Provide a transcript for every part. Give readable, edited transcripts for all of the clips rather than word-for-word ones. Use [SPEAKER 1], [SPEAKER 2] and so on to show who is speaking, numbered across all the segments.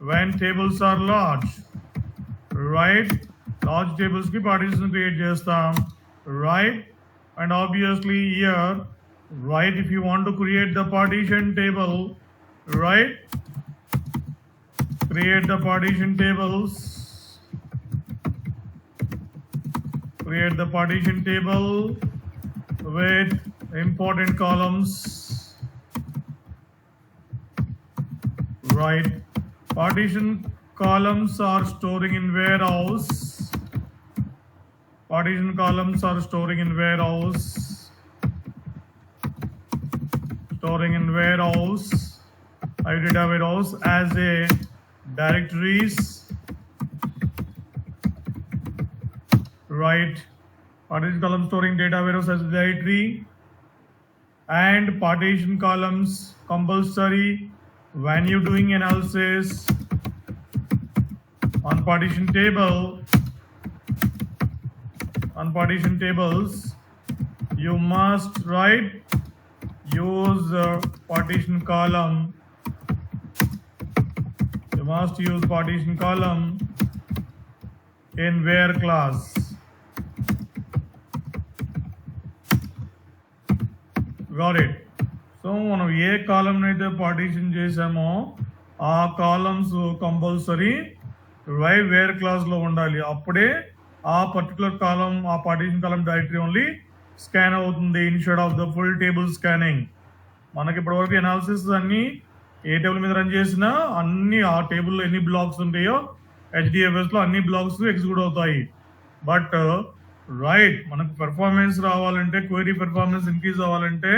[SPEAKER 1] when tables are large, right? Large tables ki partition create chestam, right? And obviously here, right, if you want to create the partition table, right, create the partition tables, create the partition table with important columns, right? Partition columns are storing in warehouse. Partition columns are storing in warehouse. Storing in warehouse. IO data warehouse as a directories. Right. Partition column storing data warehouse as a directory. And partition columns compulsory when you're doing analysis on partition table, on partition tables, you must use partition column. You must use partition column in where class. Got it. So మనం ఏ కాలం అయితే partition చేసామో ఆ columns compulsory wear క్లాస్లో ఉండాలి. అప్పుడే ఆ particular కాలం, ఆ partition కాలం directory only scan అవుతుంది instead of the full table scanning. మనకి ఇప్పటివరకు ఎనాలిసిస్ అన్ని ఏ టేబుల్ మీద రన్ చేసినా అన్ని ఆ టేబుల్లో ఎన్ని బ్లాక్స్ ఉంటాయో హెచ్డిఎఫ్ఎస్లో అన్ని బ్లాక్స్ ఎగ్జిక్యూట్ అవుతాయి. బట్ మనకు పెర్ఫార్మెన్స్ రావాలంటే, క్వెరీ పెర్ఫార్మెన్స్ ఇంక్రీజ్ అవ్వాలంటే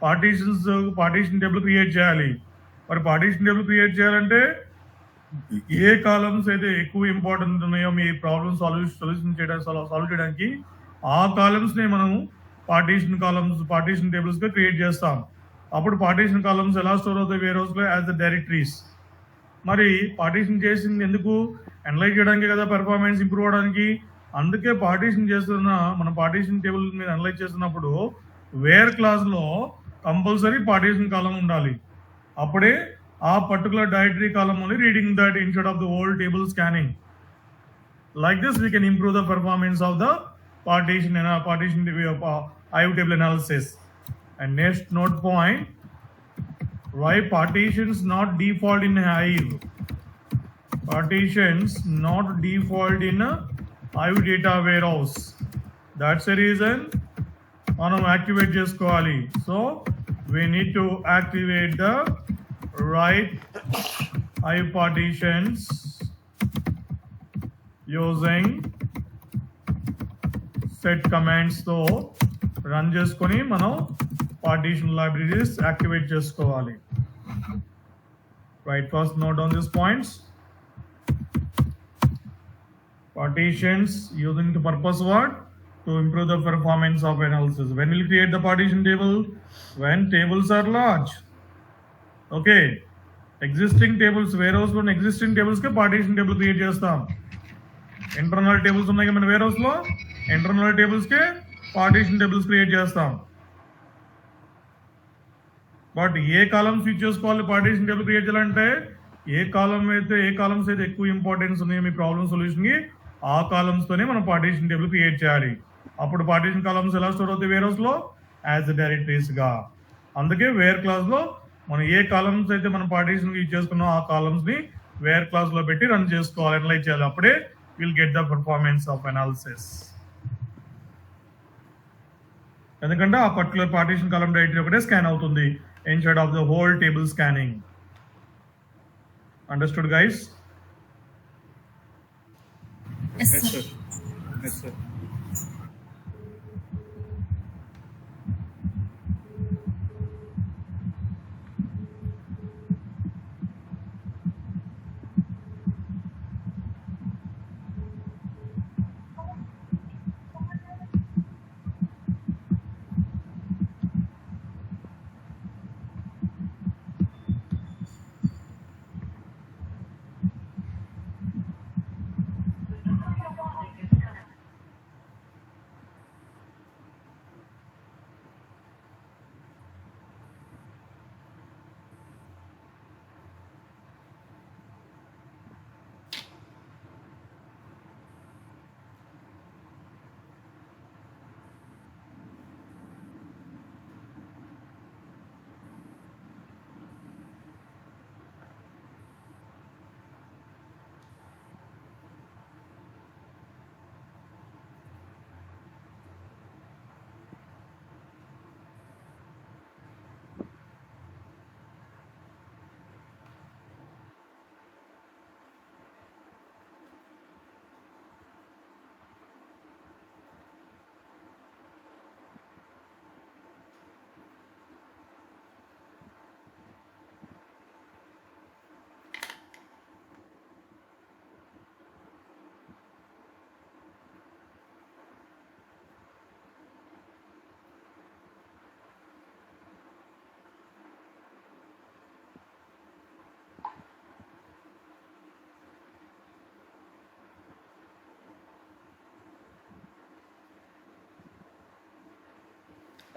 [SPEAKER 1] పార్టీషన్ టేబుల్ క్రియేట్ చేయాలి. మరి పార్టీషన్ టేబుల్ క్రియేట్ చేయాలంటే ఏ కాలమ్స్ అయితే ఎక్కువ ఇంపార్టెంట్ ఉన్నాయో మీ ప్రాబ్లమ్ సాల్వ్ చేయడానికి ఆ కాలమ్స్ని మనం పార్టీషన్ టేబుల్స్గా క్రియేట్ చేస్తాం. అప్పుడు పార్టీషన్ కాలమ్స్ ఎలా స్టోర్ అవుతాయి వేరోస్లో యాజ్ ద డైరెక్టరీస్. మరి పార్టీషన్ చేసింది ఎందుకు? అనలైజ్ చేయడానికి కదా, పెర్ఫార్మెన్స్ ఇంప్రూవ్ అవడానికి. అందుకే పార్టీషన్ చేస్తున్న మన పార్టీషన్ టేబుల్ మీద అనలైజ్ చేస్తున్నప్పుడు వేర్ క్లాస్లో కంపల్సరీ పార్టీషన్ కాలం ఉండాలి. అప్పుడే ఆ particular directory column only reading that instead of the whole table scanning. Like this we can improve the performance of the partition IO table analysis. And next note point, why partitions not default in Hive? Partitions not default in IO data warehouse. That's the reason మనం activate చేసుకోవాలి. So we need to activate the IO partitions using set commands తో run చేసుకొని మనం partition libraries activate చేసుకోవాలి. First note on this points. Partitions using the purpose what? To improve the performance of analysis. When we'll create the partition table? When tables are large. Okay. Existing tables, warehouse లో existing tables కి partition table create చేస్తాం. Internal tables ఉన్నాయి కదా మన వేర్హౌస్లో, internal టేబుల్స్కి partition tables create చేస్తాం. But A columns use చేసుకోవాలి partition table create చేయాలంటే ఏ columns అయితే ఎక్కువ ఇంపార్టెన్స్ ఉన్నాయో మీ ప్రాబ్లమ్ సొల్యూషన్కి ఆ కాలమ్స్తోనే మనం పార్టీషన్ టేబుల్ క్రియేట్ చేయాలి. అప్పుడు పార్టీషన్ కాలమ్స్ ఎలా స్టోర్ అవుతాయి వేర్హౌస్లో? యాజ్ డైరెక్టరీస్గా. అందుకే వేర్ క్లాస్లో మనం ఏ కాలమ్స్ అయితే మనం పార్టీషన్ యూజ్ చేసుకున్నాం ఆ కాలమ్స్ని వేర్ క్లాస్లో పెట్టి రన్ చేసుకోవాలి, అనలైజ్ చేయాలి. అప్పుడే we'll get the performance of analysis. ఎందుకంటే ఆ పర్టికులర్ పార్టీషన్ కాలమ్ డైరెక్టరీ ఒకటే స్కాన్ అవుతుంది instead of the whole table scanning. Understood guys?
[SPEAKER 2] Yes, sir.
[SPEAKER 3] Yes, sir.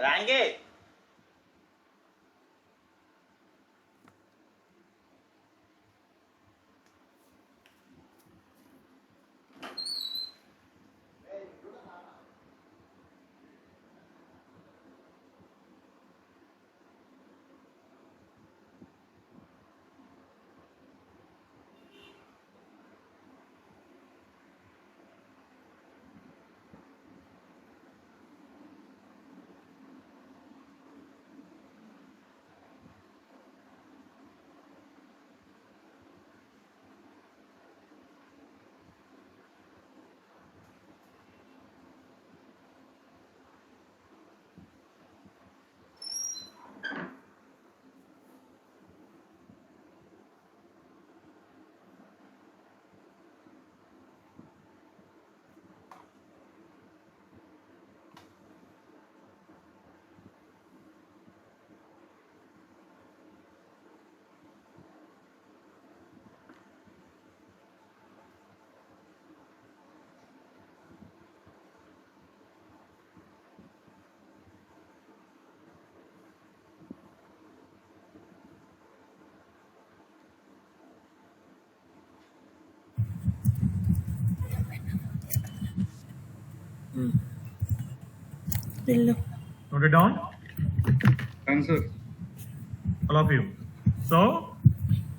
[SPEAKER 3] రాంగే
[SPEAKER 1] Note it down,
[SPEAKER 2] Done, sir.
[SPEAKER 1] all of you. So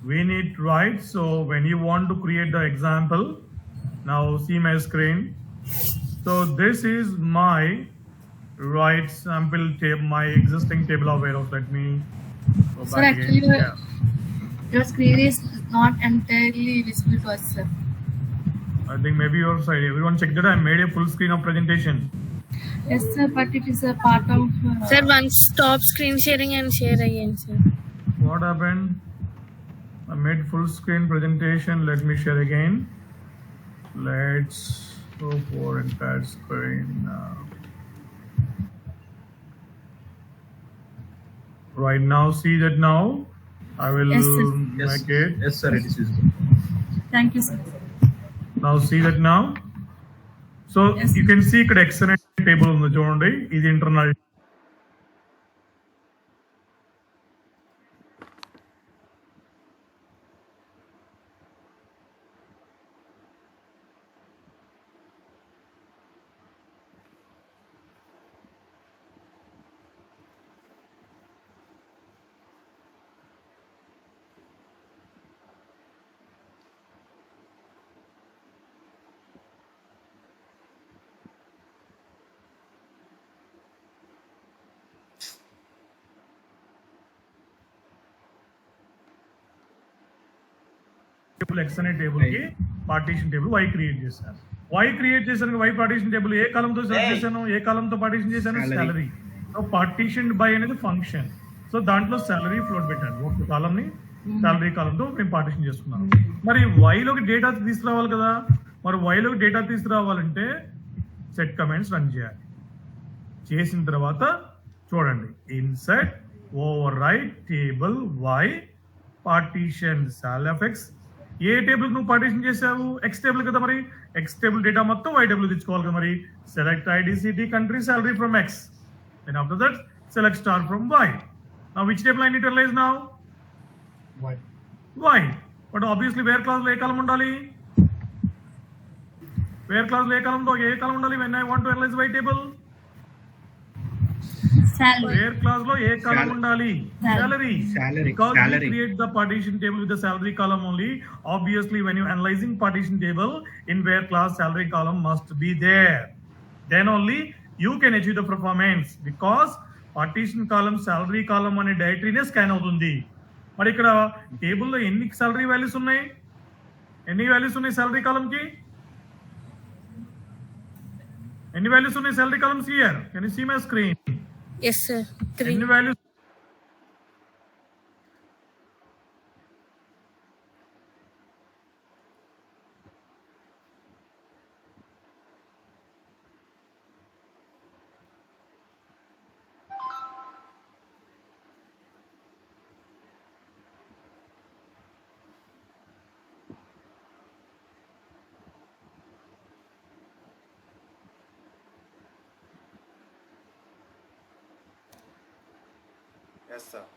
[SPEAKER 1] we need to write. So when you want to create the example, now see my screen. So this is my right sample table, my existing table of errors. Let me go
[SPEAKER 4] Sir,
[SPEAKER 1] back
[SPEAKER 4] actually,
[SPEAKER 1] again. Yeah.
[SPEAKER 4] your screen is not entirely visible to us, sir.
[SPEAKER 1] I think maybe your side. Everyone check that I made a full screen of presentation.
[SPEAKER 4] Yes, sir, but it is a part of.
[SPEAKER 5] Sir, once stop screen sharing and share again, sir.
[SPEAKER 1] What happened? I made full screen presentation. Let me share again. Let's go for entire screen. Right now, see that now. I will
[SPEAKER 4] Yes, sir.
[SPEAKER 1] make it.
[SPEAKER 2] Yes, sir. It is visible.
[SPEAKER 4] Thank you, sir.
[SPEAKER 1] Now see that now. So
[SPEAKER 4] Yes.
[SPEAKER 1] you can see ఇక్కడ excellent table ఉంది చూడండి. ఇది internal. Table X అనే table కి partition table why create చేశాను. Why create చేశాను, why partition table ఏ కాలంతో select చేశాను, ఏ కాలంతో పార్టీషన్ చేశాను,
[SPEAKER 2] Salary.
[SPEAKER 1] Salary. So partition by అనేది ఫంక్షన్. సో దాంట్లో సాలరీ ఫ్లోట్ పెట్టాను. ఒక కాలం ని సాలరీ కాలంతో మేము పార్టీషన్ చేసుకున్నాం. మరి వైలోకి డేటా తీసుకురావాలి కదా. మరి వైలోకి డేటా తీసుకురావాలంటే సెట్ కమాండ్స్ రన్ చేయాలి. చేసిన తర్వాత చూడండి, insert overwrite table Y partition sal of X. ఏ టేబుల్ నువ్వు పార్టీషన్ చేసావు? ఎక్స్ టేబుల్ కదా. మరి ఎక్స్ టేబుల్ డేటా మొత్తం వై టేబుల్ తెచ్చుకోవాలి కదా. మరి select ID city country salary from X. Then after that select star from Y. Now which table I need to analyse now? Y. But obviously where clause లో ఏ column ఉండాలి? Wear clause లో ఏ column ఉండాలి? When I want to analyse Y table,
[SPEAKER 4] Salary.
[SPEAKER 1] Where clause లో ఏ column ఉండాలి? Salary.
[SPEAKER 2] Salary.
[SPEAKER 1] Because
[SPEAKER 2] Salary.
[SPEAKER 1] we create the partition table with the salary column only. Obviously, when you analyzing partition table in where class salary column must be there. Then only you can achieve the performance, because partition column salary column అనే డైరెక్టరీనే scan అవుతుంది. మరి ఇక్కడ table లో ఎన్ని salary values ఉన్నాయి? ఎన్ని values ఉన్నాయి salary column కి? ఎన్ని వాల్యూస్ ఉన్నాయి salary columns here? Can you see my screen?
[SPEAKER 5] Yes, sir. 3.
[SPEAKER 1] ఎన్ని వాల్యూస్?
[SPEAKER 3] Yes sir